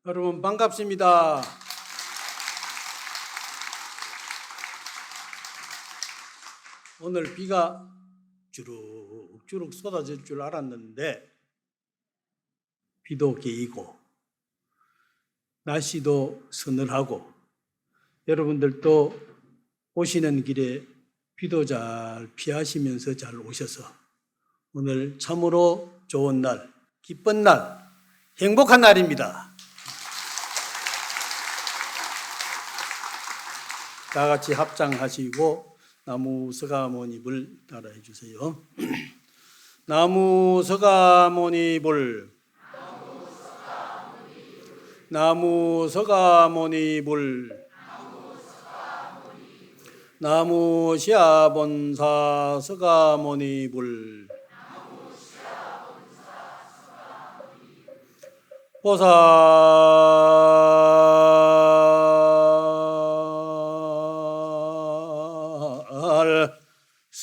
여러분 반갑습니다. 오늘 비가 주룩주룩 쏟아질 줄 알았는데 비도 개이고 날씨도 서늘하고 여러분들도 오시는 길에 비도 잘 피하시면서 잘 오셔서 오늘 참으로 좋은 날, 기쁜 날, 행복한 날입니다. 다 같이 합장하시고 나무 서가모니불 따라해 주세요. 나무 서가모니불, 나무 서가모니불, 나무 시아본사 서가모니불, 보살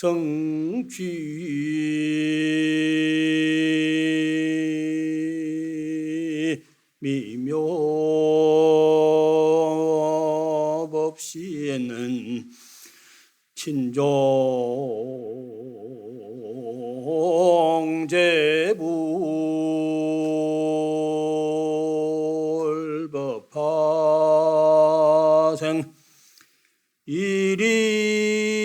성취 미묘법시에는 친종제불법화생 이리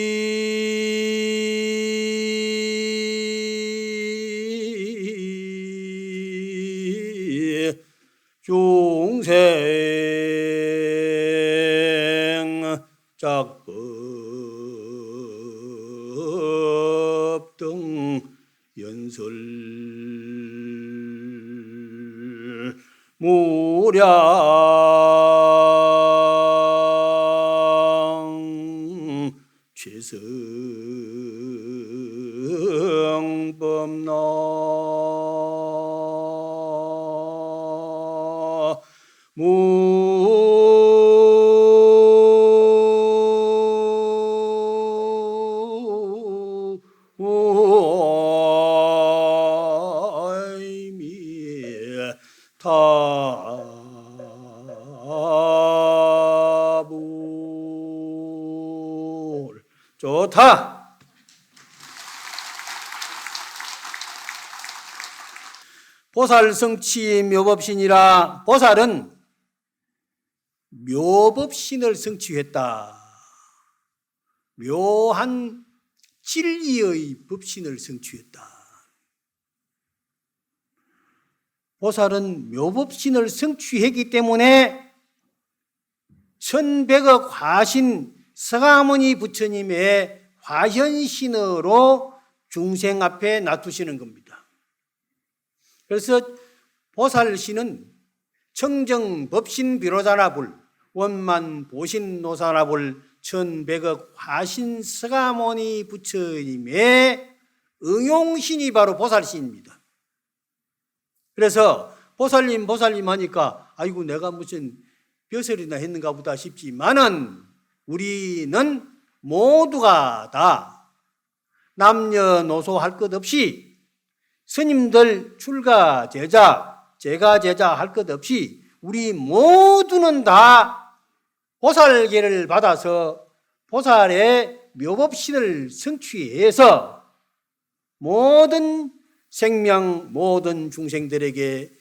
중생 짝법 등 연설 무량 나무무아이미타불 좋다. 보살성취 묘법신이라 보살은 묘법신을 성취했다. 묘한 진리의 법신을 성취했다. 보살은 묘법신을 성취했기 때문에 1100억 화신 서가모니 부처님의 화현신으로 중생 앞에 놔두시는 겁니다. 그래서 보살신은 청정법신 비로자나불 원만보신노사나불 1100억 화신 서가모니 부처님의 응용신이 바로 보살신입니다. 그래서 보살님 하니까 아이고 내가 무슨 벼슬이나 했는가 보다 싶지만은 우리는 모두가 다 남녀노소 할 것 없이 스님들 출가 제자, 제가 제자 할 것 없이 우리 모두는 다 보살계를 받아서 보살의 묘법신을 성취해서 모든 생명, 모든 중생들에게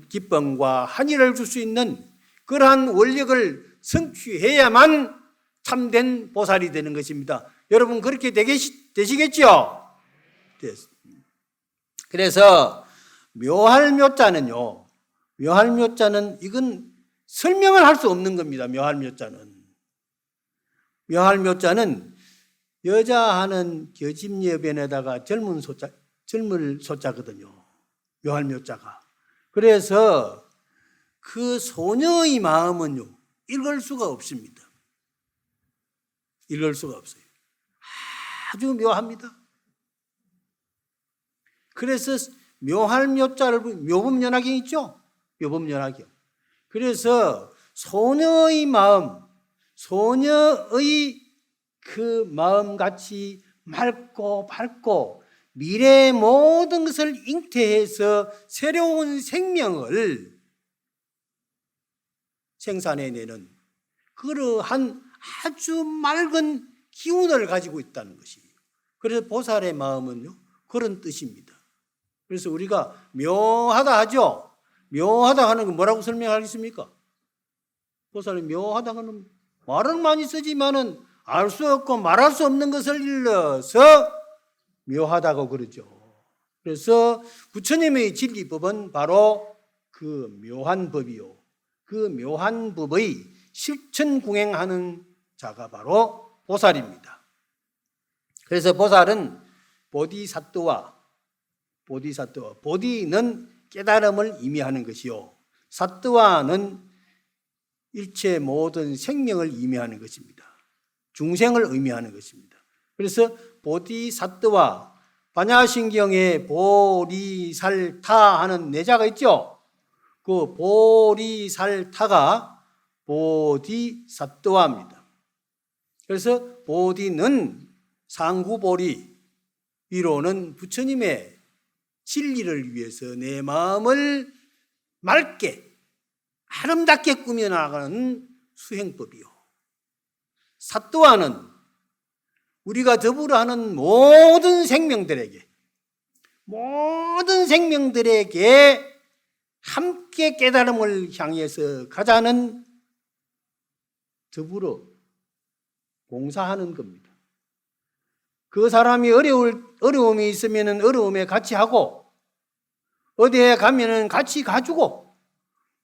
기쁨과 한의를 줄 수 있는 그러한 원력을 성취해야만 참된 보살이 되는 것입니다. 여러분 그렇게 되시겠죠? 그래서 묘할묘자는요, 묘할묘자는 이건 설명을 할 수 없는 겁니다. 묘할묘자는 여자하는 겨집여변에다가 젊을 소자거든요. 묘할묘자가. 그래서 그 소녀의 마음은요, 읽을 수가 없습니다. 읽을 수가 없어요. 아주 묘합니다. 그래서 묘할묘자를 묘법연화경 있죠? 묘법연화경. 그래서 소녀의 마음, 소녀의 그 마음같이 맑고 밝고 미래의 모든 것을 잉태해서 새로운 생명을 생산해내는 그러한 아주 맑은 기운을 가지고 있다는 것이에요. 그래서 보살의 마음은요, 그런 뜻입니다. 그래서 우리가 묘하다 하죠. 묘하다 하는 건 뭐라고 설명하겠습니까? 보살이 묘하다 하는 말은 많이 쓰지만은 알 수 없고 말할 수 없는 것을 일러서 묘하다고 그러죠. 그래서 부처님의 진리법은 바로 그 묘한 법이요. 그 묘한 법의 실천궁행하는 자가 바로 보살입니다. 그래서 보살은 보디사트와 보디는 깨달음을 의미하는 것이요. 사트와는 일체 모든 생명을 의미하는 것입니다. 중생을 의미하는 것입니다. 그래서 보디사트와 반야신경에 보리살타 하는 내자가 있죠. 그 보리살타가 보디사트와입니다. 그래서 보디는 상구보리, 위로는 부처님의 진리를 위해서 내 마음을 맑게 아름답게 꾸며나가는 수행법이요. 사또와는 우리가 더불어 하는 모든 생명들에게 함께 깨달음을 향해서 가자는 더불어 공사하는 겁니다. 그 사람이 어려움이 있으면 어려움에 같이 하고, 어디에 가면은 같이 가주고,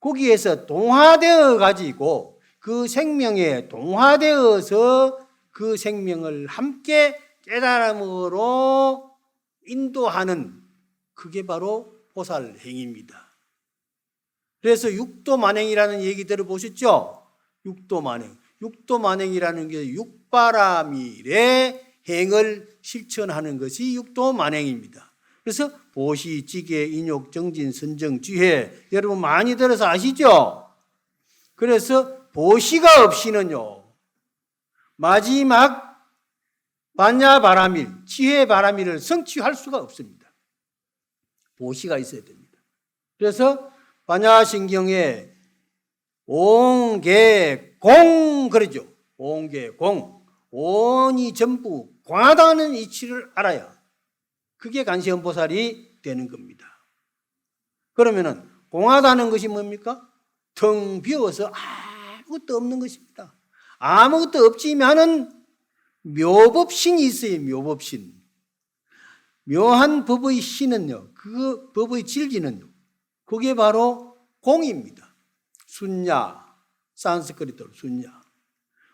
거기에서 동화되어 가지고 그 생명에 동화되어서 그 생명을 함께 깨달음으로 인도하는, 그게 바로 보살 행위입니다. 그래서 육도만행이라는 얘기 들어보셨죠? 육도만행이라는 게 육바라밀의 행을 실천하는 것이 육도만행입니다. 그래서 보시, 지계, 인욕, 정진, 선정, 지혜, 여러분 많이 들어서 아시죠? 그래서 보시가 없이는요, 마지막 반야바라밀, 지혜바라밀을 성취할 수가 없습니다. 보시가 있어야 됩니다. 그래서 반야신경에 옹계공 그러죠. 옹계공, 온이 전부 공하다는 이치를 알아야 그게 간시연보살이 되는 겁니다. 그러면은 공하다는 것이 뭡니까? 텅 비어서 아무것도 없는 것입니다. 아무것도 없지만은 묘법신이 있어요. 묘법신. 묘한 법의 신은요, 그 법의 질기는요, 그게 바로 공입니다. 순야, 산스크리트로 순야.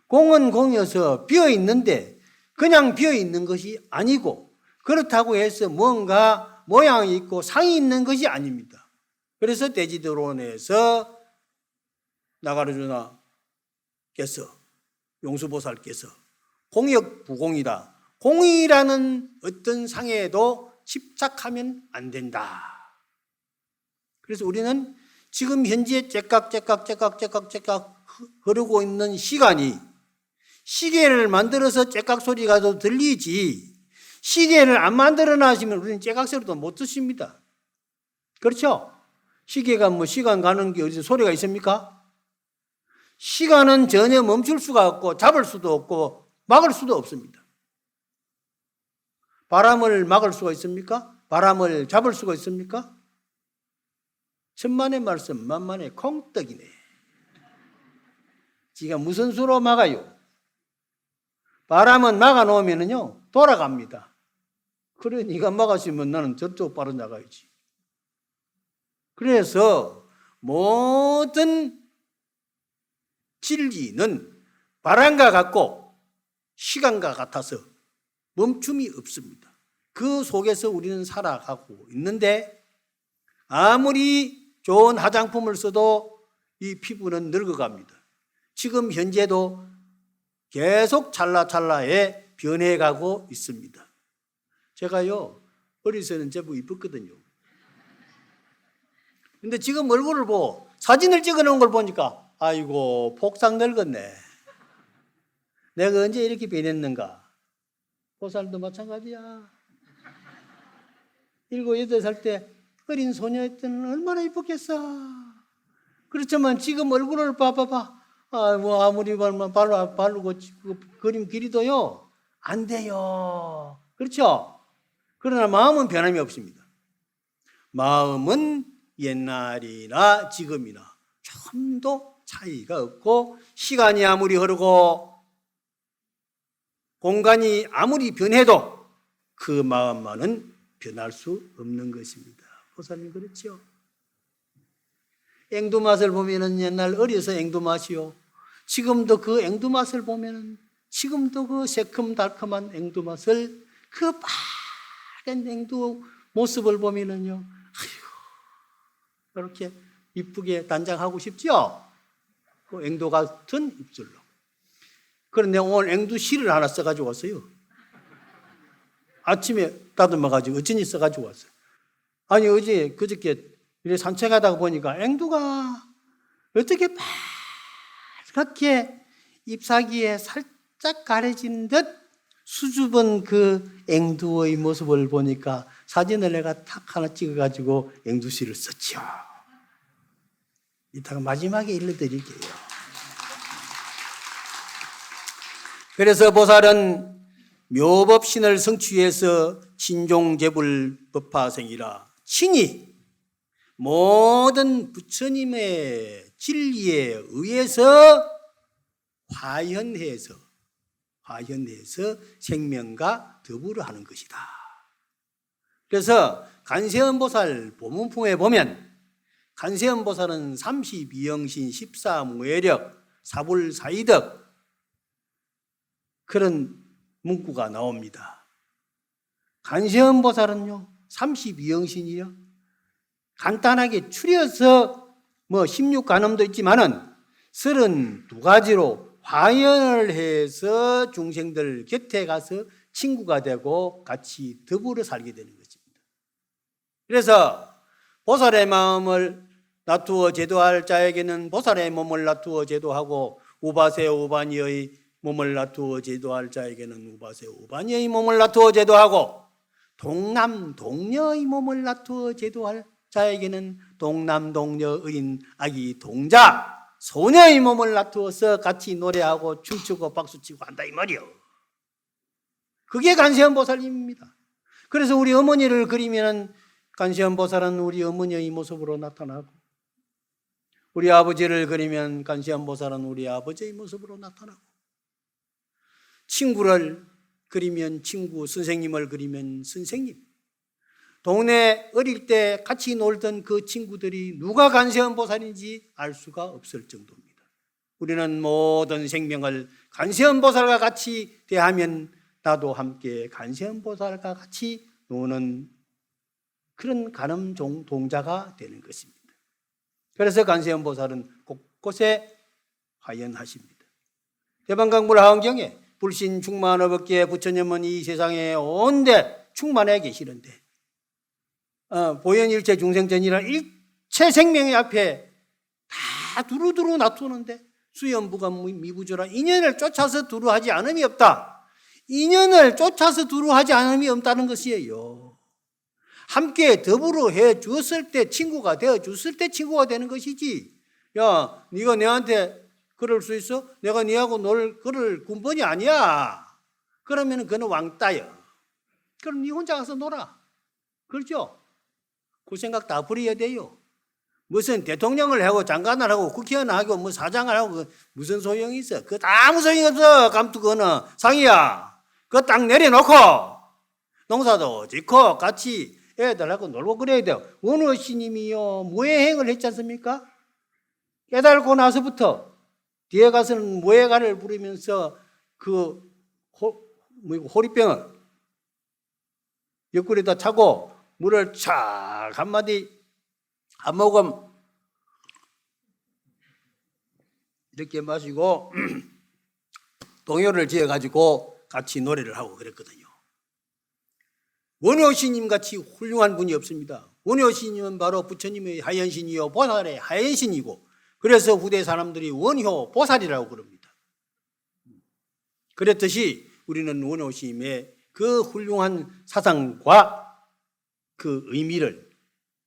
공은 공이어서 비어 있는데 그냥 비어 있는 것이 아니고, 그렇다고 해서 뭔가 모양이 있고 상이 있는 것이 아닙니다. 그래서 대지도론에서 나가르주나께서, 용수보살께서 공역 부공이다, 공이라는 어떤 상에도 집착하면 안 된다. 그래서 우리는 지금 현재 째깍 흐르고 있는 시간이, 시계를 만들어서 째깍 소리가 더 들리지, 시계를 안 만들어 놔시면 우리는 째깍 소리도 못 듣습니다. 그렇죠? 시계가 뭐 시간 가는 게 어디서 소리가 있습니까? 시간은 전혀 멈출 수가 없고 잡을 수도 없고 막을 수도 없습니다. 바람을 막을 수가 있습니까? 바람을 잡을 수가 있습니까? 천만의 말씀 만만의 콩떡이네. 지가 무슨 수로 막아요? 바람은 막아놓으면요 돌아갑니다. 그래, 네가 막았으면 나는 저쪽 바로 나가야지. 그래서 모든 진리는 바람과 같고 시간과 같아서 멈춤이 없습니다. 그 속에서 우리는 살아가고 있는데, 아무리 좋은 화장품을 써도 이 피부는 늙어갑니다. 지금 현재도 계속 찰나찰나에 변해가고 있습니다. 제가요, 어리서는 제법 이뻤거든요. 근데 지금 얼굴을 보고 사진을 찍어 놓은 걸 보니까 아이고, 폭삭 늙었네. 내가 언제 이렇게 변했는가? 보살도 마찬가지야. 7, 8살 때 어린 소녀였던 얼마나 이뻤겠어. 그렇지만 지금 얼굴을 봐봐봐. 뭐 아무리 바르고 그림 그리도요 안 돼요. 그렇죠? 그러나 마음은 변함이 없습니다. 마음은 옛날이나 지금이나 좀도 차이가 없고, 시간이 아무리 흐르고 공간이 아무리 변해도 그 마음만은 변할 수 없는 것입니다. 보살님 그렇죠? 앵두맛을 보면은 옛날 어려서 앵두맛이요, 지금도 그 앵두맛을 보면은, 지금도 그 새콤달콤한 앵두맛을, 그 빨간 앵두 모습을 보면은요, 아이고, 이렇게 이쁘게 단장하고 싶죠? 그 앵두 같은 입술로. 그런데 오늘 앵두 씨를 하나 써가지고 왔어요. 아침에 다듬어가지고 어쩐지 써가지고 왔어요. 아니, 그저께 이렇게 산책하다가 보니까 앵두가 어떻게 빨갛게 잎사귀에 살짝 가려진 듯 수줍은 그 앵두의 모습을 보니까 사진을 내가 탁 하나 찍어가지고 앵두씨를 썼죠. 이따가 마지막에 일러드릴게요. 그래서 보살은 묘법신을 성취해서 신종제불 법화생이라 친히 모든 부처님의 진리에 의해서 화현해서 생명과 더불어 하는 것이다. 그래서 간세음보살 보문풍에 보면, 간세음보살은 32영신 14무예력 사불사이덕 그런 문구가 나옵니다. 간세음보살은요 32영신이요 간단하게 추려서 뭐 16간음도 있지만은 32가지로 화연을 해서 중생들 곁에 가서 친구가 되고 같이 더불어 살게 되는 것입니다. 그래서 보살의 마음을 놔두어 제도할 자에게는 보살의 몸을 놔두어 제도하고, 우바세 우바니의 몸을 놔두어 제도할 자에게는 우바세 우바니의 몸을 놔두어 제도하고, 동남 동녀의 몸을 놔두어 제도할 자에게는 동남 동녀의 아기 동자 소녀의 몸을 놔두어서 같이 노래하고 춤추고 박수치고 한다 이 말이요. 그게 간세음보살님입니다. 그래서 우리 어머니를 그리면 간세음보살은 우리 어머니의 모습으로 나타나고, 우리 아버지를 그리면 간세음보살은 우리 아버지의 모습으로 나타나고, 친구를 그리면 친구, 선생님을 그리면 선생님, 동네 어릴 때 같이 놀던 그 친구들이 누가 간세음보살인지 알 수가 없을 정도입니다. 우리는 모든 생명을 간세음보살과 같이 대하면 나도 함께 간세음보살과 같이 노는 그런 간음 동자가 되는 것입니다. 그래서 간세음보살은 곳곳에 화연하십니다. 대방강불 하원경에 불신 충만업업기에 부처님은 이 세상에 온데 충만해 계시는데, 보현일체 중생전이라 일체 생명의 앞에 다 두루두루 놔두는데, 수연부가 미부조라 인연을 쫓아서 두루하지 않음이 없다. 인연을 쫓아서 두루하지 않음이 없다는 것이에요. 함께 더불어 해 주었을 때 친구가 되어 줬을 때 친구가 되는 것이지, 야 네가 내한테 그럴 수 있어? 내가 네하고 놀 그럴 군번이 아니야. 그러면 그는 왕따야. 그럼 네 혼자 가서 놀아. 그렇죠? 그 생각 다 버려야 돼요. 무슨 대통령을 하고 장관을 하고 국회의원을 하고 뭐 사장을 하고 무슨 소용이 있어? 그거 다 아무 소용이 없어. 감투거는 상이야. 그거 딱 내려놓고 농사도 짓고 같이 애들하고 놀고 그래야 돼요. 어느 스님이요 무예행을 했지 않습니까? 깨달고 나서부터 뒤에 가서는 무예가를 부르면서 그 호리병을 옆구리에다 차고 물을 착 한마디 한 모금 이렇게 마시고 동요를 지어가지고 같이 노래를 하고 그랬거든요. 원효스님 같이 훌륭한 분이 없습니다. 원효스님은 바로 부처님의 하연신이요 보살의 하연신이고, 그래서 후대 사람들이 원효 보살이라고 그럽니다. 그랬듯이 우리는 원효스님의 그 훌륭한 사상과 그 의미를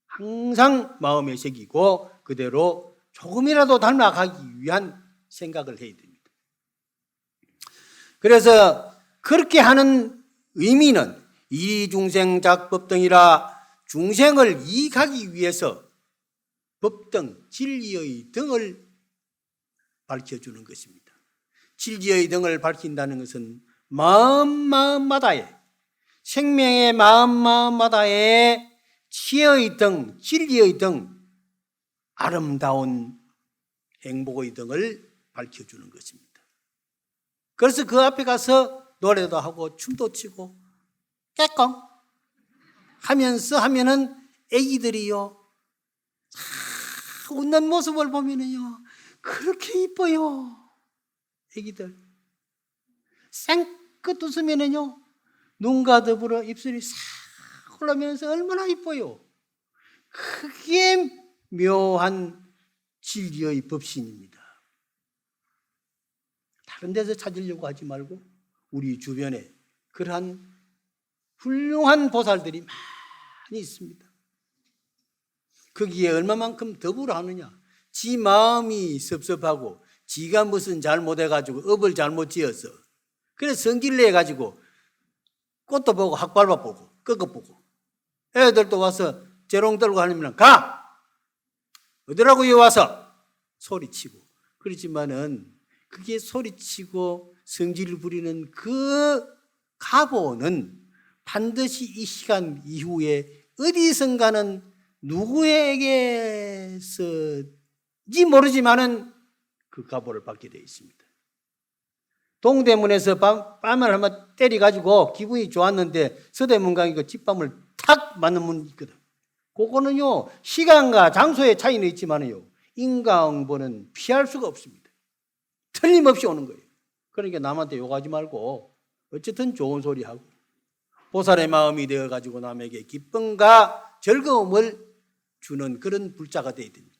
항상 마음에 새기고 그대로 조금이라도 닮아가기 위한 생각을 해야 됩니다. 그래서 그렇게 하는 의미는 이중생작법등이라 중생을 이익하기 위해서 법등, 진리의 등을 밝혀주는 것입니다. 진리의 등을 밝힌다는 것은 마음마다에, 생명의 마음마다에 지혜의 등, 진리의 등, 아름다운 행복의 등을 밝혀주는 것입니다. 그래서 그 앞에 가서 노래도 하고 춤도 추고 깨꽁 하면서 하면은 애기들이요 웃는 모습을 보면은요 그렇게 이뻐요. 애기들 쌩긋 웃으면은요 눈과 더불어 입술이 싹 흘러면서 얼마나 이뻐요. 그게 묘한 진리의 법신입니다. 다른 데서 찾으려고 하지 말고 우리 주변에 그러한 훌륭한 보살들이 많이 있습니다. 거기에 얼마만큼 더불어 하느냐. 지 마음이 섭섭하고 지가 무슨 잘못해가지고 업을 잘못 지어서 그래서 성질 내가지고 꽃도 보고 학발바 보고 꺾어 보고 애들도 와서 재롱 들고 하면 가! 어디라고 여기 와서 소리치고 그렇지만은 그게 소리치고 성질을 부리는 그 가보는 반드시 이 시간 이후에 어디선가는 누구에게서인지 모르지만은 그 가보를 받게 되어 있습니다. 동대문에서 뺨을 한번 때려가지고 기분이 좋았는데 서대문강이 그 뒷밤을 탁 맞는 문 있거든. 그거는요 시간과 장소의 차이는 있지만요 인강보는 피할 수가 없습니다. 틀림없이 오는 거예요. 그러니까 남한테 욕하지 말고 어쨌든 좋은 소리 하고 보살의 마음이 되어가지고 남에게 기쁨과 즐거움을 주는 그런 불자가 되어야 됩니다.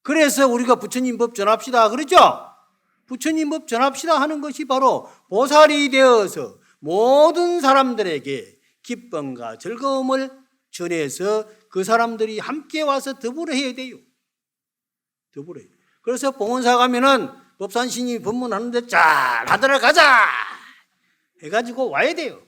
그래서 우리가 부처님 법 전합시다 그러죠? 부처님 법 전합시다 하는 것이 바로 보살이 되어서 모든 사람들에게 기쁨과 즐거움을 전해서 그 사람들이 함께 와서 더불어 해야 돼요. 더불어 해야 돼요. 그래서 봉헌사 가면은 법산신이 법문하는데 잘 하더라 가자 해가지고 와야 돼요.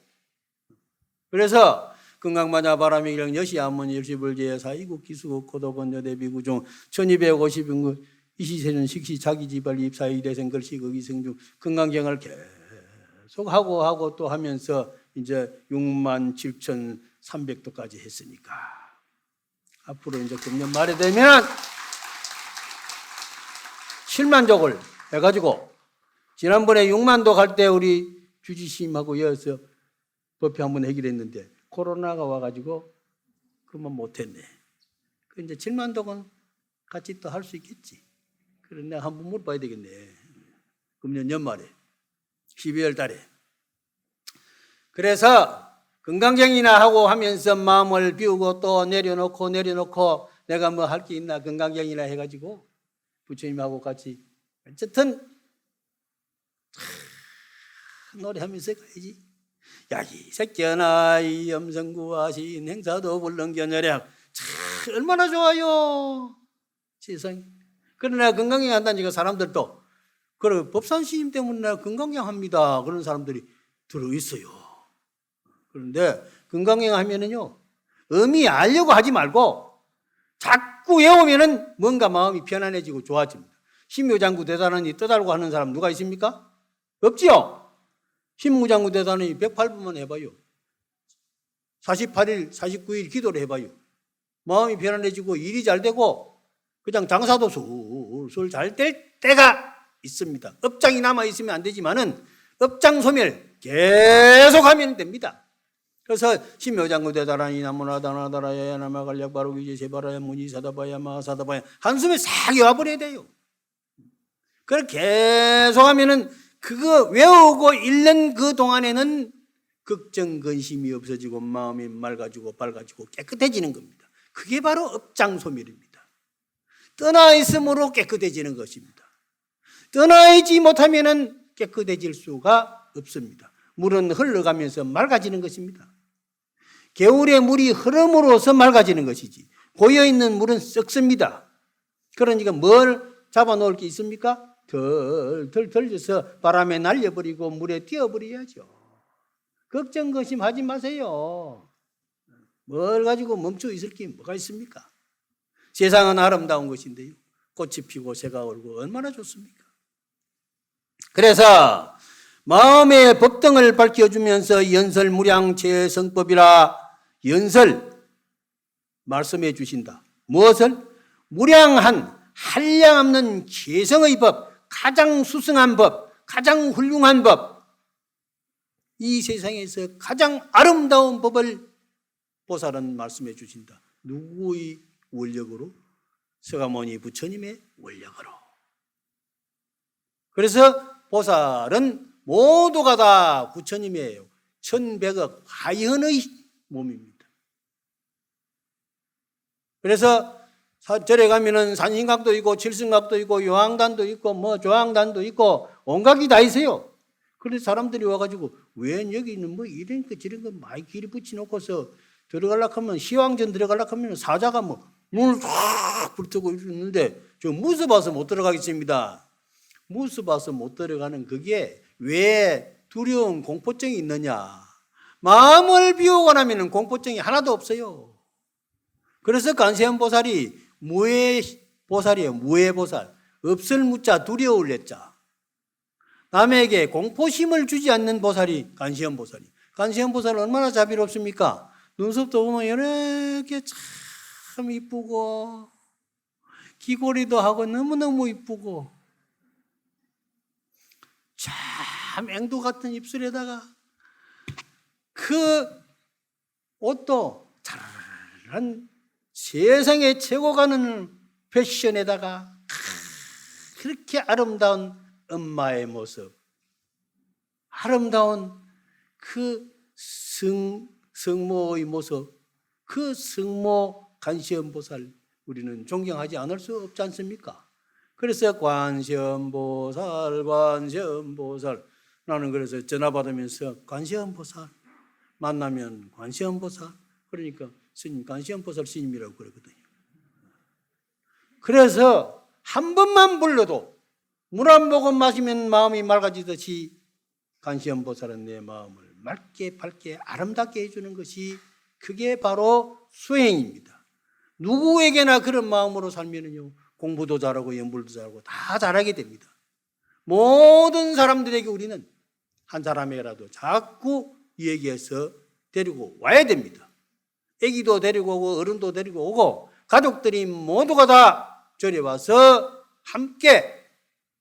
그래서 건강마냐 바람이 기령 여시 안문 열시불제사 이국 기수국 고도건 여대비구중 1250인구 이시세전 식시 자기지발 입사이 대생 글씨 거기생중 건강경을 계속 하고 또 하면서 이제 67,300도까지 했으니까 앞으로 이제 금년 말에 되면 7만족을 해가지고 지난번에 6만도 갈 때 우리 주지심하고 이어서 법회 한번 해결했는데 코로나가 와가지고 그만 못했네. 그 이제 7만독은 같이 또 할 수 있겠지. 그래 내가 한번 물어봐야 되겠네. 금년 연말에 12월 달에. 그래서 건강경이나 하고 하면서 마음을 비우고 또 내려놓고 내가 뭐 할 게 있나 건강경이나 해가지고 부처님하고 같이 어쨌든 노래하면서 가야지. 야이 새끼나 이 염성구하신 행사도 불능견혈약 참 얼마나 좋아요 세상에. 그러나 건강경 한다니까 사람들도 그래 법산스님 때문에 내가 건강경 합니다 그런 사람들이 들어있어요. 그런데 건강경 하면은요 의미 알려고 하지 말고 자꾸 외우면은 뭔가 마음이 편안해지고 좋아집니다. 신묘장구 대단하니 떠달고 하는 사람 누가 있습니까? 없지요. 신무장구 대단하니 108분만 해봐요. 48일, 49일 기도를 해봐요. 마음이 편안해지고 일이 잘 되고 그냥 장사도 술술 잘 될 때가 있습니다. 업장이 남아있으면 안 되지만은 업장 소멸 계속하면 됩니다. 그래서 신묘장구 대단하니 나무나다나다라야 나마갈약 바로기제 제바라야 무니사다바야 마사다바야 한숨에 싹 외워버려야 돼요. 그걸 계속하면은 그거 외우고 읽는 그 동안에는 걱정 근심이 없어지고 마음이 맑아지고 밝아지고 깨끗해지는 겁니다. 그게 바로 업장소멸입니다. 떠나 있음으로 깨끗해지는 것입니다. 떠나 있지 못하면은 깨끗해질 수가 없습니다. 물은 흘러가면서 맑아지는 것입니다. 겨울에 물이 흐름으로서 맑아지는 것이지 고여있는 물은 썩습니다. 그러니까 뭘 잡아놓을 게 있습니까? 덜 던져서 바람에 날려버리고 물에 띄어버려야죠. 걱정 근심하지 마세요. 뭘 가지고 멈춰 있을 게 뭐가 있습니까? 세상은 아름다운 것인데요. 꽃이 피고 새가 울고 얼마나 좋습니까? 그래서 마음의 법등을 밝혀주면서 연설무량체성법이라 연설 말씀해 주신다. 무엇을? 무량한 한량없는 개성의 법, 가장 수승한 법, 가장 훌륭한 법, 이 세상에서 가장 아름다운 법을 보살은 말씀해 주신다. 누구의 원력으로? 서가모니 부처님의 원력으로. 그래서 보살은 모두가 다 부처님이에요. 1100억 화현의 몸입니다. 그래서 절에 가면은 산신각도 있고 칠승각도 있고 요항단도 있고 뭐 조항단도 있고 온갖이 다 있어요. 그래서 사람들이 와가지고 왜 여기 있는 뭐 이런 거 저런 거 많이 길이 붙여놓고서 들어가려고 하면 시황전 들어가려고 하면 사자가 뭐 문을 쫙 불뜨고 있는데 저 무서워서 못 들어가겠습니다. 무서워서 못 들어가는 그게 왜 두려운 공포증이 있느냐. 마음을 비우고 나면 공포증이 하나도 없어요. 그래서 관세음보살이 무해보살이에요. 무해보살. 없을 무자 두려울 내자. 남에게 공포심을 주지 않는 보살이 관세음보살이. 관세음보살은 얼마나 자비롭습니까? 눈썹도 보면 이렇게 참 이쁘고 귀걸이도 하고 너무너무 이쁘고 참 앵두 같은 입술에다가 그 옷도 잘한 세상에 최고 가는 패션에다가 그렇게 아름다운 엄마의 모습, 아름다운 그 성모의 모습, 그 성모 관세음보살 우리는 존경하지 않을 수 없지 않습니까? 그래서 관세음보살 나는 그래서 전화 받으면서 관세음보살 만나면 관세음보살 그러니까 스님 관세음보살 스님이라고 그러거든요. 그래서 한 번만 불러도 물 한 모금 마시면 마음이 맑아지듯이 관세음보살은 내 마음을 맑게 밝게 아름답게 해주는 것이 그게 바로 수행입니다. 누구에게나 그런 마음으로 살면은요 공부도 잘하고 연불도 잘하고 다 잘하게 됩니다. 모든 사람들에게 우리는 한 사람에게라도 자꾸 얘기해서 데리고 와야 됩니다. 아기도 데리고 오고 어른도 데리고 오고 가족들이 모두가 다 절에 와서 함께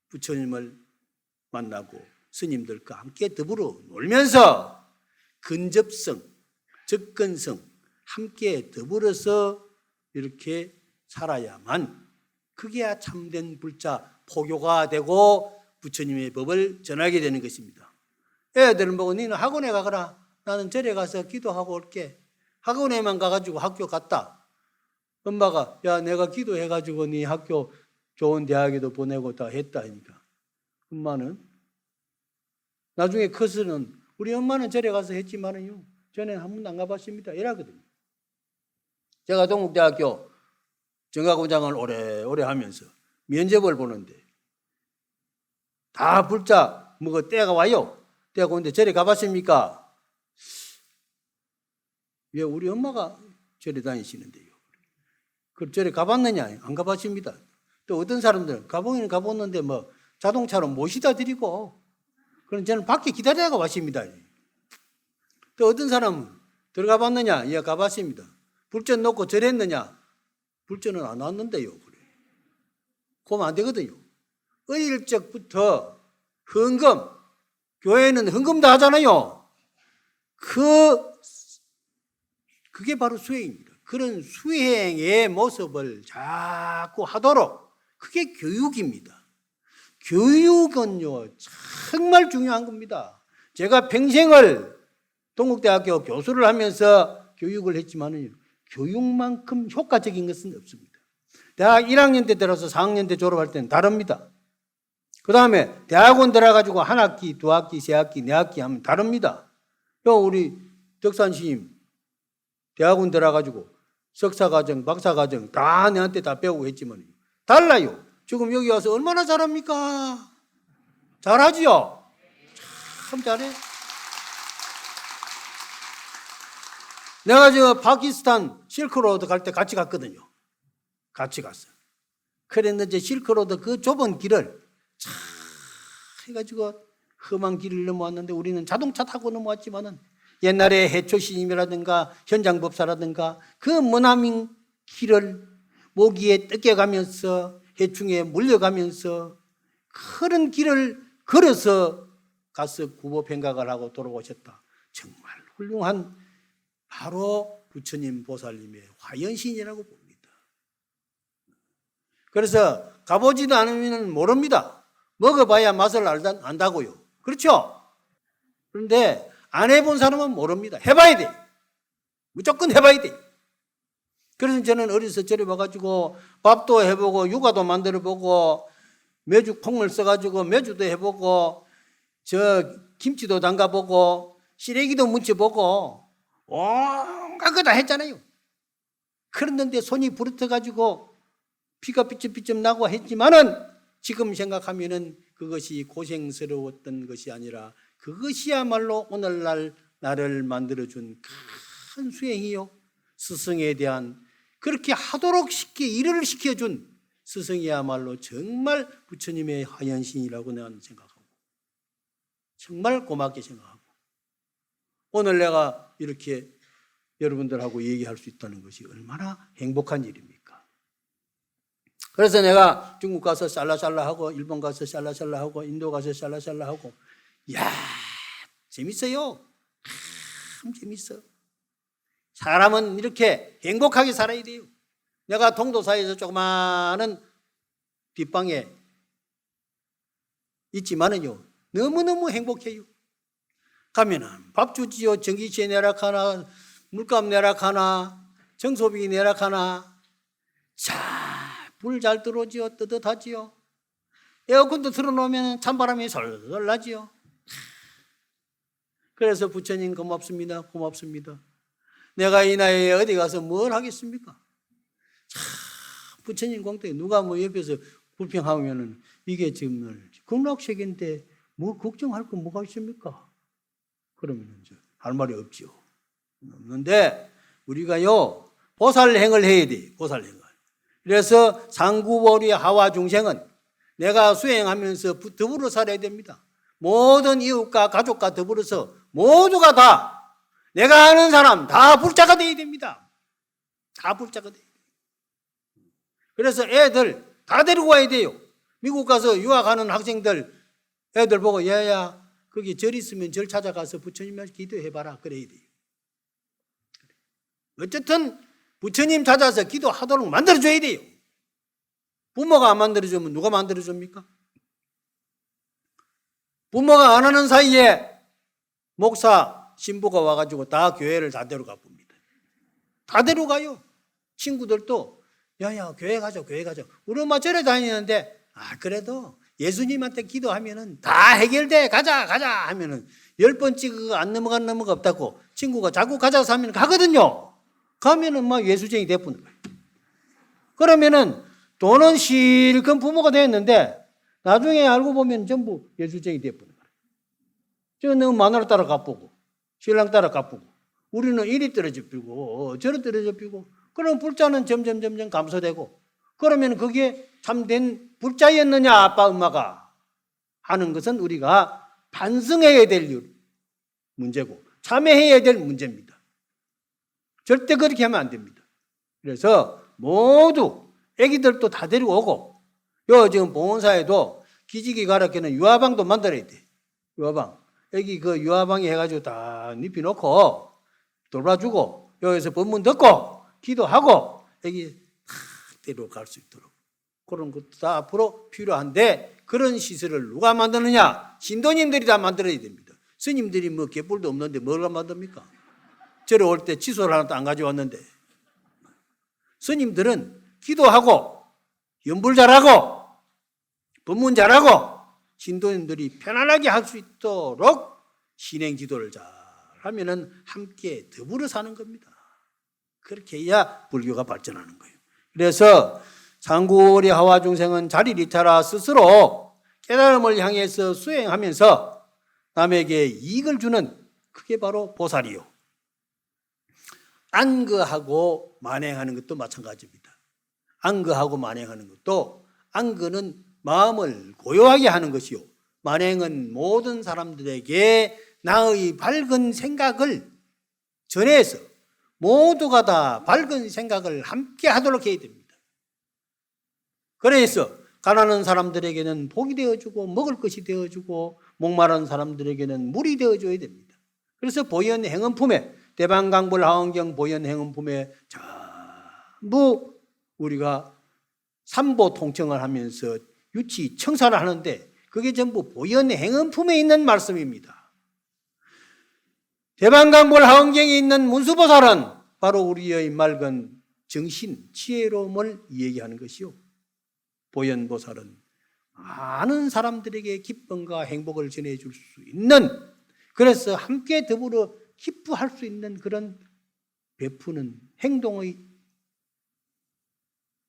부처님을 만나고 스님들과 함께 더불어 놀면서 근접성, 접근성 함께 더불어서 이렇게 살아야만 그게야 참된 불자 포교가 되고 부처님의 법을 전하게 되는 것입니다. 애들은 보고 너는 학원에 가거라. 나는 절에 가서 기도하고 올게. 학원에만 가가지고 학교 갔다. 엄마가 야 내가 기도해가지고 네 학교 좋은 대학에도 보내고 다 했다 하니까 엄마는 나중에 커서는 우리 엄마는 절에 가서 했지만은요 전에는 한 번도 안 가봤습니다. 이러거든요. 제가 동국대학교 정가고장을 오래 하면서 면접을 보는데 다 불자 뭐가 때가 와요. 때가 오는데 절에 가봤습니까? 왜 우리 엄마가 절에 다니시는데요. 그 절에 가봤느냐? 안 가봤습니다. 또 어떤 사람들은 가보기는 가봤는데 뭐 자동차로 모시다 드리고 그럼 저는 밖에 기다려가 왔습니다. 또 어떤 사람은 들어가 봤느냐? 예, 가봤습니다. 불전 놓고 절했느냐? 불전은 안 왔는데요. 그래. 그러면 안 되거든요. 어릴 적부터 헌금, 교회는 헌금도 하잖아요. 그게 바로 수행입니다. 그런 수행의 모습을 자꾸 하도록 그게 교육입니다. 교육은요 정말 중요한 겁니다. 제가 평생을 동국대학교 교수를 하면서 교육을 했지만은 교육만큼 효과적인 것은 없습니다. 대학 1학년 때 들어서 4학년 때 졸업할 때는 다릅니다. 그 다음에 대학원 들어가지고 한 학기, 두 학기, 세 학기, 네 학기 하면 다릅니다. 우리 덕산 스님 대학원 들어가지고 석사과정, 박사과정 다 내한테 다 배우고 했지만 달라요. 지금 여기 와서 얼마나 잘합니까? 잘하지요? 참 잘해. 내가 저 파키스탄 실크로드 갈 때 같이 갔거든요. 같이 갔어요. 그랬는데 실크로드 그 좁은 길을 차 해가지고 험한 길을 넘어왔는데 우리는 자동차 타고 넘어왔지만은 옛날에 해초 스님이라든가 현장법사라든가 그 머나민 길을 모기에 뜯겨가면서 해충에 물려가면서 그런 길을 걸어서 가서 구보행각을 하고 돌아오셨다. 정말 훌륭한 바로 부처님 보살님의 화연신이라고 봅니다. 그래서 가보지도 않으면 모릅니다. 먹어봐야 맛을 안다고요. 그렇죠? 그런데 안 해본 사람은 모릅니다. 해봐야 돼. 무조건 해봐야 돼. 그래서 저는 어려서 저래 봐가지고 밥도 해보고 육아도 만들어보고 메주 콩을 써가지고 메주도 해보고 저 김치도 담가보고 시래기도 무쳐보고 온갖 거 다 했잖아요. 그랬는데 손이 부르터가지고 피가 삐쩍삐쩍 나고 했지만은 지금 생각하면은 그것이 고생스러웠던 것이 아니라 그것이야말로 오늘날 나를 만들어준 큰 수행이요. 스승에 대한 그렇게 하도록 일을 시켜준 스승이야말로 정말 부처님의 화연신이라고 나는 생각하고 정말 고맙게 생각하고 오늘 내가 이렇게 여러분들하고 얘기할 수 있다는 것이 얼마나 행복한 일입니까? 그래서 내가 중국 가서 샬라샬라하고 일본 가서 샬라샬라하고 인도 가서 샬라샬라하고 야 재밌어요. 참 재밌어. 사람은 이렇게 행복하게 살아야 돼요. 내가 동도사에서 조그마한 뒷방에 있지만은요 너무너무 행복해요. 가면은 밥 주지요. 전기세 내락하나 물값 내락하나 정소비 내락하나 불 잘 들어오지요. 뜨뜻하지요. 에어컨도 틀어놓으면 찬바람이 솔솔 나지요. 그래서 부처님 고맙습니다. 고맙습니다. 내가 이 나이에 어디 가서 뭘 하겠습니까? 부처님 공덕에 누가 뭐 옆에서 불평하면은 이게 정말 극락세계인데 뭐 걱정할 거 뭐가 있습니까? 그러면 이제 할 말이 없지요. 없는데 우리가요 보살행을 해야 돼. 보살행을. 그래서 상구보리 하와 중생은 내가 수행하면서 더불어 살아야 됩니다. 모든 이웃과 가족과 더불어서 모두가 다 내가 아는 사람 다 불자가 되어야 됩니다. 다 불자가 돼야 돼요. 그래서 애들 다 데리고 와야 돼요. 미국 가서 유학하는 학생들 애들 보고 야야 거기 절 있으면 절 찾아가서 부처님한테 기도해봐라 그래야 돼요. 어쨌든 부처님 찾아서 기도하도록 만들어줘야 돼요. 부모가 안 만들어주면 누가 만들어줍니까? 부모가 안 하는 사이에 목사, 신부가 와가지고 다 교회를 다 데려가 봅니다. 다 데려가요. 친구들도 야야 교회 가자 교회 가자. 우리 엄마 절에 다니는데 그래도 예수님한테 기도하면은 다 해결돼 가자 하면은 10번 그거 안 넘어간 넘어가 없다고 친구가 자꾸 가자고 하면 가거든요. 가면은 막 예수쟁이 돼버리는 거예요. 그러면은 돈은 실컷 부모가 됐는데 나중에 알고 보면 전부 예수쟁이 돼버리는 거예요. 저 너무 마누라 따라 갚고 신랑 따라 갚고 우리는 이리 떨어져 피고 저리 떨어져 피고 그럼 불자는 점점 감소되고 그러면 그게 참된 불자였느냐 아빠 엄마가 하는 것은 우리가 반성해야 될 문제고 참회해야 될 문제입니다. 절대 그렇게 하면 안 됩니다. 그래서 모두 애기들도 다 데리고 오고 요 지금 봉원사에도 기지개 가락에는 유아방도 만들어야 돼. 유아방. 애기 그 유아방에 해가지고 다 눕혀놓고 돌봐주고 여기서 법문 듣고 기도하고 애기 다 데려갈 수 있도록 그런 것도 다 앞으로 필요한데 그런 시설을 누가 만드느냐? 신도님들이 다 만들어야 됩니다. 스님들이 뭐 개뿔도 없는데 뭘 만듭니까? 저래 올 때 칫솔 하나도 안 가져왔는데 스님들은 기도하고 연불 잘하고 법문 잘하고 신도님들이 편안하게 할 수 있도록 신행 지도를 잘 하면은 함께 더불어 사는 겁니다. 그렇게 해야 불교가 발전하는 거예요. 그래서 상구리 하와 중생은 자리를 타라 스스로 깨달음을 향해서 수행하면서 남에게 이익을 주는 그게 바로 보살이요. 안거하고 만행하는 것도 마찬가지입니다. 안거하고 만행하는 것도, 안거는 마음을 고요하게 하는 것이요, 만행은 모든 사람들에게 나의 밝은 생각을 전해서 모두가 다 밝은 생각을 함께 하도록 해야 됩니다. 그래서 가난한 사람들에게는 복이 되어주고 먹을 것이 되어주고 목마른 사람들에게는 물이 되어줘야 됩니다. 그래서 보현행은품에, 대방강불하원경 보현행은품에 전부 우리가 삼보 통청을 하면서 유치 청사를 하는데 그게 전부 보현행은품에 있는 말씀입니다. 대방강불하원경에 있는 문수보살은 바로 우리의 맑은 정신, 지혜로움을 얘기하는 것이요, 보현보살은 많은 사람들에게 기쁨과 행복을 전해줄 수 있는, 그래서 함께 더불어 기뻐할 수 있는 그런 베푸는 행동의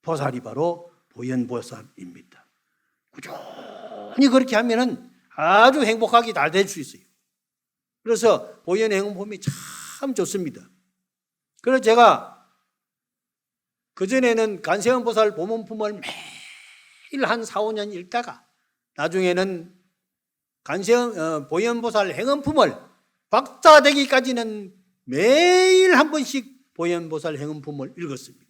보살이 바로 보현보살입니다. 꾸준히 그렇게 하면은 아주 행복하게 잘 될 수 있어요. 그래서 보현행은품이 참 좋습니다. 그래서 제가 그전에는 간세음보살 보문품을 매일 한 4, 5년 읽다가 나중에는 보현보살 행은품을 박사 되기까지는 매일 한 번씩 보현보살 행은품을 읽었습니다.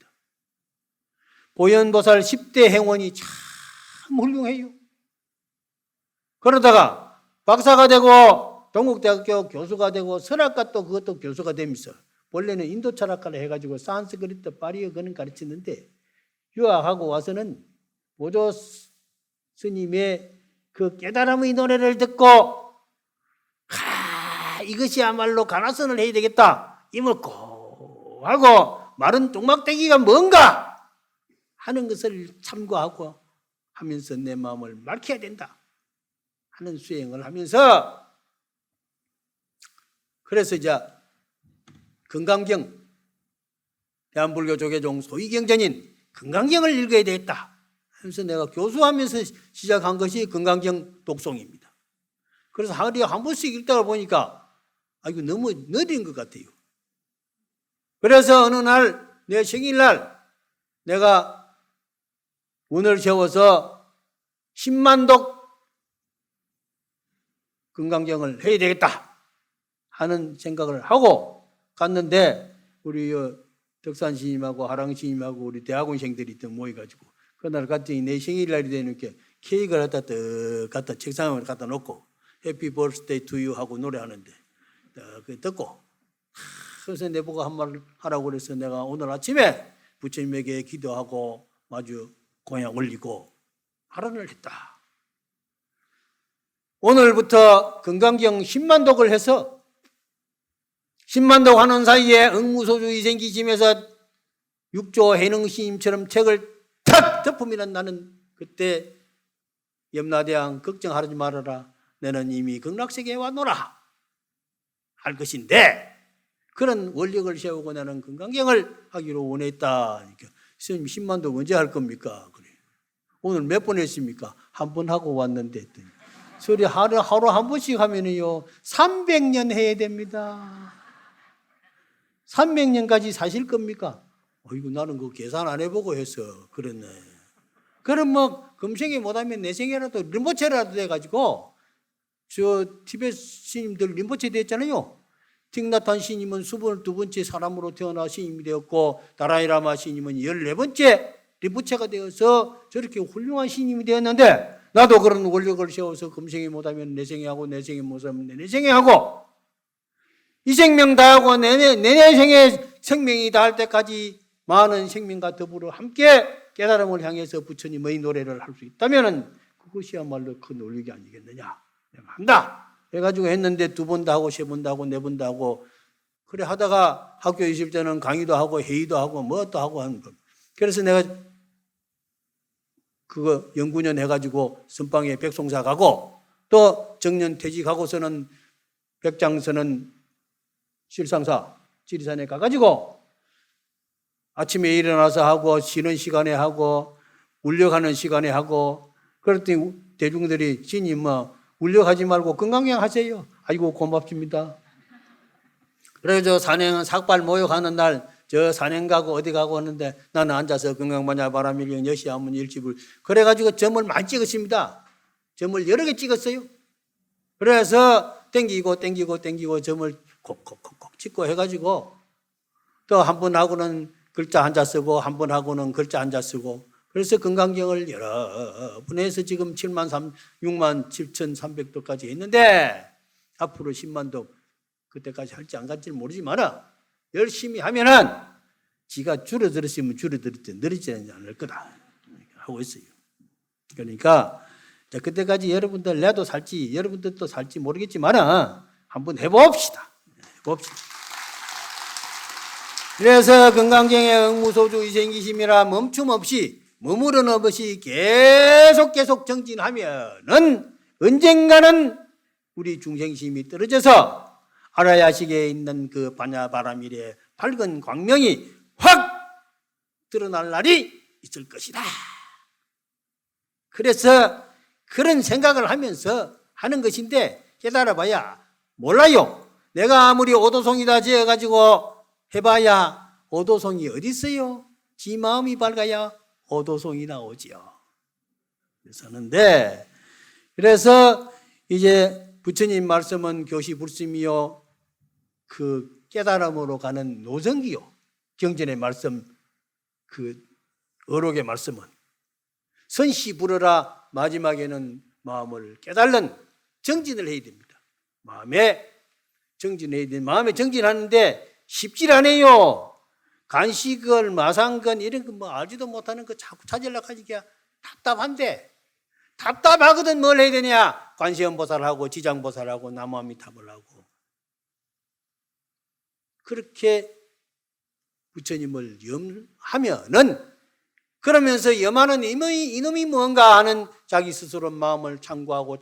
보현보살 10대 행원이 참 훌륭해요. 그러다가 박사가 되고 동국대학교 교수가 되고 선학과 또 그것도 교수가 되면서, 원래는 인도 철학과를 해가지고 산스크리트, 파리어 그런 가르치는데 유학하고 와서는 보조 스님의 그 깨달음의 노래를 듣고 이것이야말로 가나선을 해야 되겠다, 입을 꼭 하고 마른 똥막대기가 뭔가 하는 것을 참고하고 하면서 내 마음을 맑혀야 된다 하는 수행을 하면서, 그래서 이제 건강경, 대한불교 조계종 소위경전인 건강경을 읽어야 되겠다 하면서 내가 교수하면서 시작한 것이 건강경 독송입니다. 그래서 하루에 한 번씩 읽다가 보니까 이거 너무 느린 것 같아요. 그래서 어느 날 내 생일날 내가 운을 세워서 10만독 건강경을 해야 되겠다 하는 생각을 하고 갔는데, 우리 덕산 스님하고 하랑 스님하고 우리 대학원생들이 또 모여가지고 그날 갔더니 내 생일날이 되니까 케이크를 갖다 책상에 갖다 놓고 해피 버스데이 투 유 하고 노래하는데 그 듣고, 그래서 내보고 한 말 하라고 그래서 내가 오늘 아침에 부처님에게 기도하고 마주 공양 올리고 발언을 했다. 오늘부터 건강경 10만독을 해서 10만독 하는 사이에 응무소주의 생기심에서 육조 해능스님처럼 책을 탁 덮으면 나는 그때 염라대왕 걱정하지 말아라, 너는 이미 극락세계에 왔노라 할 것인데, 그런 원력을 세우고 나는 건강경을 하기로 원했다. 그러니까 스님 10만독 언제 할 겁니까? 그래. 오늘 몇 번 했습니까? 한 번 하고 왔는데 했더니 소리 하루 한 번씩 하면은요 300년 해야 됩니다. 300년까지 사실 겁니까? 어이구, 나는 그 계산 안 해보고 해서 그랬네. 그럼 뭐 금생에 못하면 내생에라도 림보체라도 돼가지고, 저 티베트 스님들 림보체 됐잖아요. 틱나탄 스님은 22번째 사람으로 태어나 스님이 되었고, 다라이라마 스님은 14번째 림보체가 되어서 저렇게 훌륭한 스님이 되었는데, 나도 그런 원력을 세워서 금생에 못하면 내생에 하고, 내생에 못하면 내내생에 하고, 이 생명 다 하고 내내생에 생명이 닿을 때까지 많은 생명과 더불어 함께 깨달음을 향해서 부처님의 노래를 할 수 있다면 그것이야말로 큰 원력이 아니겠느냐. 내가 한다 해가지고 했는데 2번도 하고 3번도 하고 4번도 하고, 그래 하다가 학교 있을 때는 강의도 하고 회의도 하고 뭐도 하고 하는 거. 그래서 내가 그거 연구년 해가지고 선방에 백송사 가고, 또 정년 퇴직하고서는 백장서는 실상사 지리산에 가가지고 아침에 일어나서 하고 쉬는 시간에 하고 울력하는 시간에 하고, 그랬더니 대중들이 신님 울력하지 말고 건강경 하세요. 아이고 고맙습니다. 그래서 산행 삭발 모욕하는 날 저 산행 가고 어디 가고 하는데 나는 앉아서 건강반야 바람일경 여시한문 일집을 그래가지고 점을 많이 찍었습니다. 점을 여러 개 찍었어요. 그래서 땡기고 점을 콕콕콕콕 찍고 해가지고 또 한 번 하고는 글자 한자 쓰고 한 번 하고는 글자 한자 쓰고 그래서 건강경을 여러 번 해서 지금 6만 7,300도까지 했는데 앞으로 10만도 그때까지 할지 안 갈지 모르지만 열심히 하면은 지가 줄어들었으면 줄어들었지 늘어지지 않을 거다 하고 있어요. 그러니까 그때까지 여러분들 나도 살지 여러분들도 살지 모르겠지만 한번 해봅시다. 그래서 건강경의 응무소주 이생기심이라 멈춤 없이 머무르는 없이 계속 정진하면은 언젠가는 우리 중생심이 떨어져서 아라야식에 있는 그 반야바라밀의 밝은 광명이 확 드러날 날이 있을 것이다. 그래서 그런 생각을 하면서 하는 것인데 깨달아봐야 몰라요. 내가 아무리 오도송이다 지어가지고 해봐야 오도송이 어디 있어요? 지 마음이 밝아야 오도송이 나오지요. 그래서 이제 부처님 말씀은 교시 불심이요 그 깨달음으로 가는 노정기요. 경전의 말씀 그 어록의 말씀은 선시 불어라 마지막에는 마음을 깨달는 정진을 해야 됩니다. 마음에 정진해야 됩니다. 마음에 정진하는데 쉽질 않아요. 간식을 마상건 이런 거 알지도 못하는 거 자꾸 찾으려고 하니까 답답한데 답답하거든. 뭘 해야 되냐? 관세음보살하고 지장보살하고 나무아미타불 하고 그렇게 부처님을 염하면은 그러면서 염하는 이놈이 뭔가 하는 자기 스스로 마음을 창구하고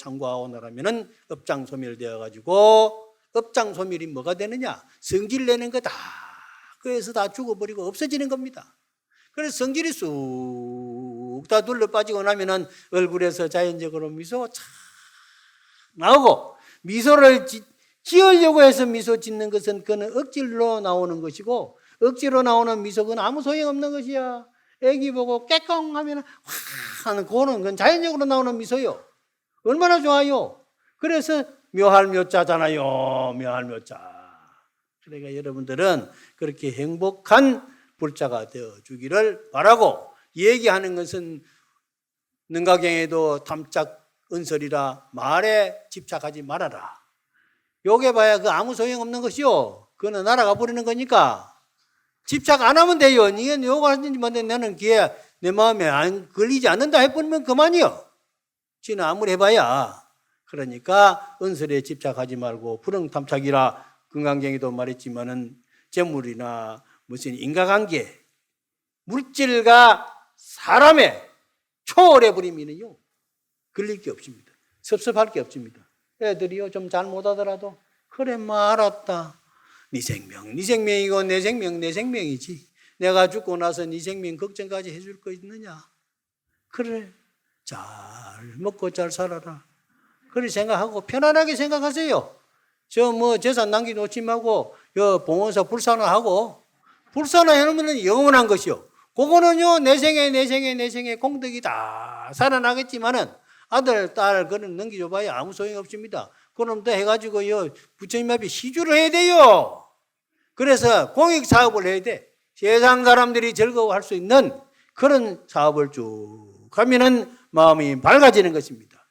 나라면은 업장소멸되어 가지고 업장소멸이 뭐가 되느냐? 성질 내는 거다. 그래서 다 죽어버리고 없어지는 겁니다. 그래서 성질이 쑥 다 둘러 빠지고 나면은 얼굴에서 자연적으로 미소가 착 나오고 미소를 지으려고 해서 미소 짓는 것은 그는 억지로 나오는 것이고 억지로 나오는 미소는 아무 소용없는 것이야. 애기 보고 깨꽁 하면 확 하는 그건 자연적으로 나오는 미소요. 얼마나 좋아요. 그래서 묘할 묘자잖아요. 묘할 묘자. 그러니까 여러분들은 그렇게 행복한 불자가 되어주기를 바라고 얘기하는 것은 능가경에도 탐짝 은설이라 말에 집착하지 말아라. 요게 봐야 그 아무 소용없는 것이요. 그거는 날아가 버리는 거니까 집착 안 하면 돼요. 이게 요거 하든지 뭔데 나는 그게 내 마음에 안 걸리지 않는다 해버리면 그만이요. 지는 아무리 해봐야. 그러니까 은설에 집착하지 말고 불응탐착이라 건강경에도 말했지만은 재물이나 무슨 인과관계 물질과 사람의 초월해 버리면요 걸릴 게 없습니다. 섭섭할 게 없습니다. 애들이요 좀 잘못하더라도 그래 알았다. 네 생명이고 내 생명이지. 내가 죽고 나서 네 생명 걱정까지 해줄 거 있느냐? 그래 잘 먹고 잘 살아라. 그렇게 생각하고 편안하게 생각하세요. 저 재산 남겨놓지 말고 봉헌사 불산화하고 불산화해놓으면 영원한 것이요. 그거는요 내 생에 공덕이 다 살아나겠지만은 아들, 딸, 그런 넘겨줘봐야 아무 소용이 없습니다. 그럼 또 해가지고요, 부처님 앞에 시주를 해야 돼요. 그래서 공익사업을 해야 돼. 세상 사람들이 즐거워할 수 있는 그런 사업을 쭉 하면은 마음이 밝아지는 것입니다.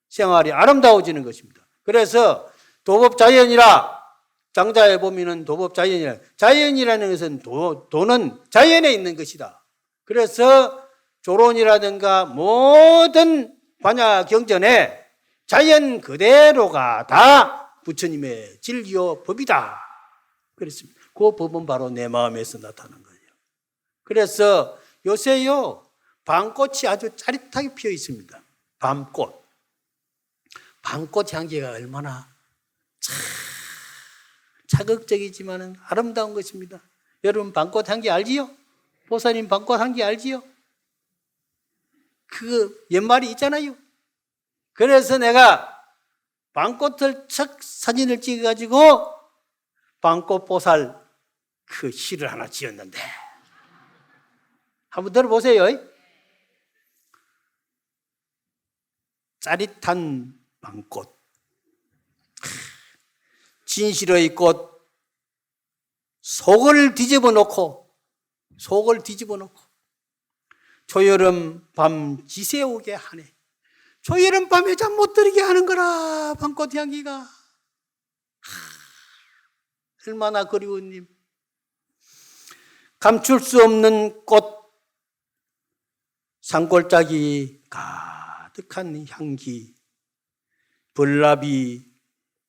생활이 아름다워지는 것입니다. 그래서 도법자연이라, 장자에 보면은 도법자연이라, 자연이라는 것은 도는 자연에 있는 것이다. 그래서 조론이라든가 모든 반야 경전에 자연 그대로가 다 부처님의 진리요 법이다. 그랬습니다. 그 법은 바로 내 마음에서 나타나는 거예요. 그래서 요새요 밤꽃이 아주 짜릿하게 피어 있습니다. 밤꽃 향기가 얼마나 자극적이지만은 아름다운 것입니다. 여러분 밤꽃 향기 알지요? 보살님 밤꽃 향기 알지요? 그 옛말이 있잖아요. 그래서 내가 방꽃을 척 사진을 찍어가지고 방꽃보살 그 시를 하나 지었는데 한번 들어보세요. 짜릿한 방꽃, 진실의 꽃, 속을 뒤집어 놓고 초여름 밤 지새우게 하네. 초여름 밤에 잠 못 들게 하는 거라 방꽃 향기가. 얼마나 그리운 님. 감출 수 없는 꽃, 산골짜기 가득한 향기, 벌나비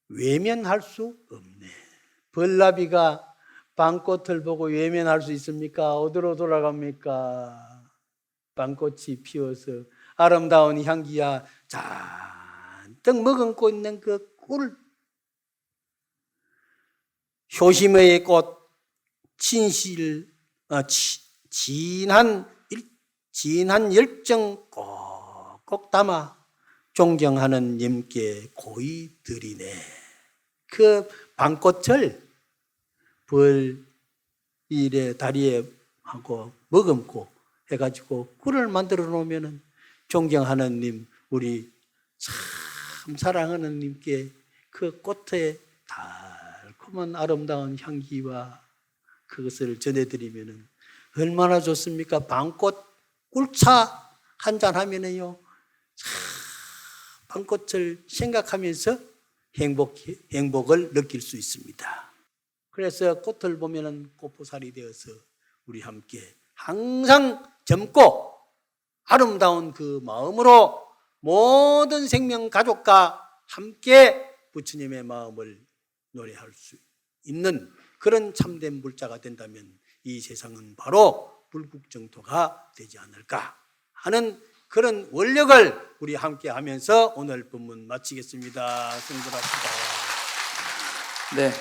외면할 수 없네. 벌나비가 방꽃을 보고 외면할 수 있습니까? 어디로 돌아갑니까? 방꽃이 피어서 아름다운 향기야 잔뜩 머금고 있는 그 꿀, 효심의 꽃, 진한 열정 꼭꼭 담아 존경하는 님께 고이 드리네. 그 방꽃을 벌 일에 다리에 하고 머금고 해가지고 꿀을 만들어 놓으면은 존경하는 님, 우리 참 사랑하는 님께 그 꽃의 달콤한 아름다운 향기와 그것을 전해드리면은 얼마나 좋습니까? 방꽃 꿀차 한잔 하면은요, 방꽃을 생각하면서 행복을 느낄 수 있습니다. 그래서 꽃을 보면은 꽃보살이 되어서 우리 함께 항상 젊고 아름다운 그 마음으로 모든 생명 가족과 함께 부처님의 마음을 노래할 수 있는 그런 참된 불자가 된다면 이 세상은 바로 불국정토가 되지 않을까 하는 그런 원력을 우리 함께 하면서 오늘 본문 마치겠습니다. 승부합시다. 네.